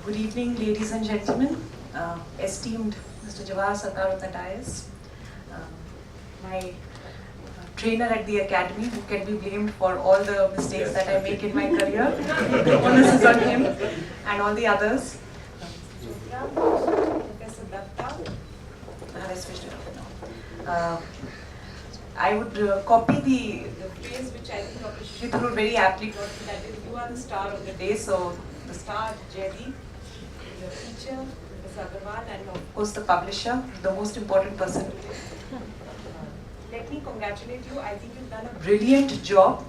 Good evening, ladies and gentlemen. Esteemed Mr. Jawahar Sattar of the dais, my trainer at the academy, who can be blamed for all the mistakes that I make in my career. The onus is on him and all the others. Professor Datta. I switched it up now. I would copy the phrase which I think Dr. Shashi Tharoor very aptly got to, that is, you are the star of the day. So the star, Jaydeep, the teacher, Mr. Agarwal, and of course the publisher, the most important person. Let me congratulate you. I think you've done a brilliant job.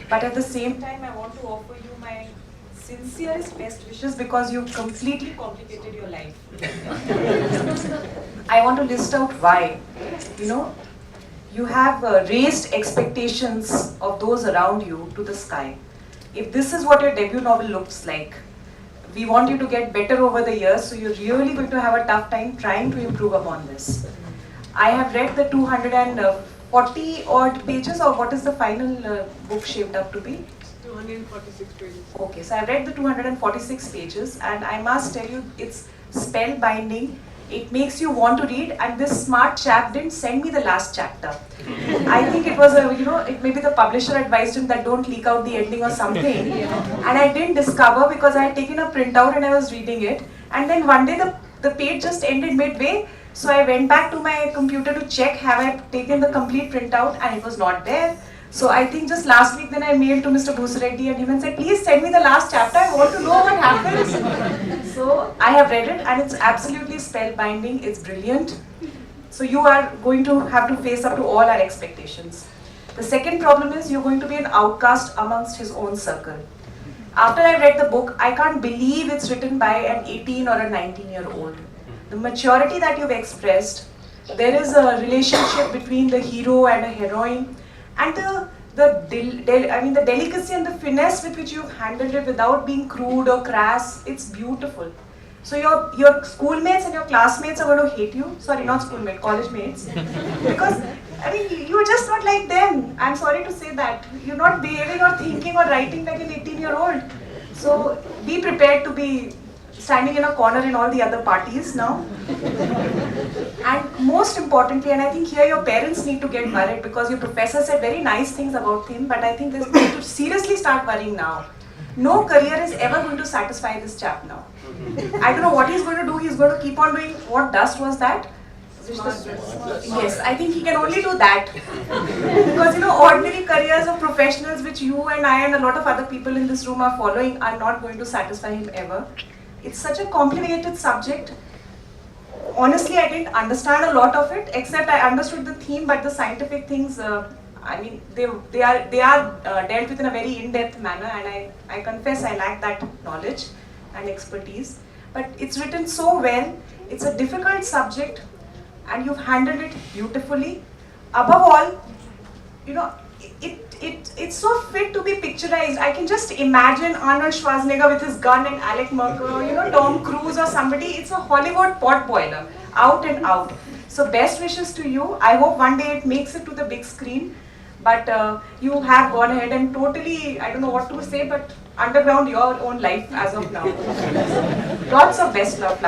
But at the same time, I want to offer you my sincerest best wishes because you've completely complicated your life. I want to list out why. You have raised expectations of those around you to the sky. If this is what your debut novel looks like, we want you to get better over the years, so you're really going to have a tough time trying to improve upon this. I have read the 240 odd pages, or what is the final book shaped up to be? 246 pages. Okay, so I've read the 246 pages, and I must tell you, it's spellbinding. It makes you want to read, and this smart chap didn't send me the last chapter. I think it was it maybe the publisher advised him that don't leak out the ending or something. And I didn't discover because I had taken a printout and I was reading it. And then one day the page just ended midway. So I went back to my computer to check, have I taken the complete printout, and it was not there. So I think just last week then I mailed to Mr. Bhusareddy and him and said, please send me the last chapter, I want to know what happens. So I have read it and it's absolutely spellbinding, it's brilliant. So you are going to have to face up to all our expectations. The second problem is you're going to be an outcast amongst his own circle. After I read the book, I can't believe it's written by an 18 or a 19-year-old. The maturity that you've expressed, there is a relationship between the hero and a heroine, and the delicacy and the finesse with which you've handled it without being crude or crass, it's beautiful. So your schoolmates and your classmates are going to hate you. Sorry, not schoolmates, college mates. Because, you're just not like them. I'm sorry to say that. You're not behaving or thinking or writing like an 18-year-old. So be prepared to be standing in a corner in all the other parties now. And most importantly, and I think here your parents need to get worried because your professor said very nice things about him, but I think they need to seriously start worrying now. No career is ever going to satisfy this chap now. I don't know what he's going to do. He's going to keep on doing, what dust was that? Yes, I think he can only do that. Because ordinary careers of professionals which you and I and a lot of other people in this room are following are not going to satisfy him ever. It's such a complicated subject. Honestly, I didn't understand a lot of it, except I understood the theme, but the scientific things, they are dealt with in a very in-depth manner, and I confess I lack that knowledge and expertise. But it's written so well, it's a difficult subject, and you've handled it beautifully. Above all, it's so fit to be picturized. I can just imagine Arnold Schwarzenegger with his gun and Alec Merker, Tom Cruise or somebody. It's a Hollywood pot boiler, out and out. So best wishes to you. I hope one day it makes it to the big screen. But you have gone ahead and totally, I don't know what to say, but underground your own life as of now. Lots of best luck.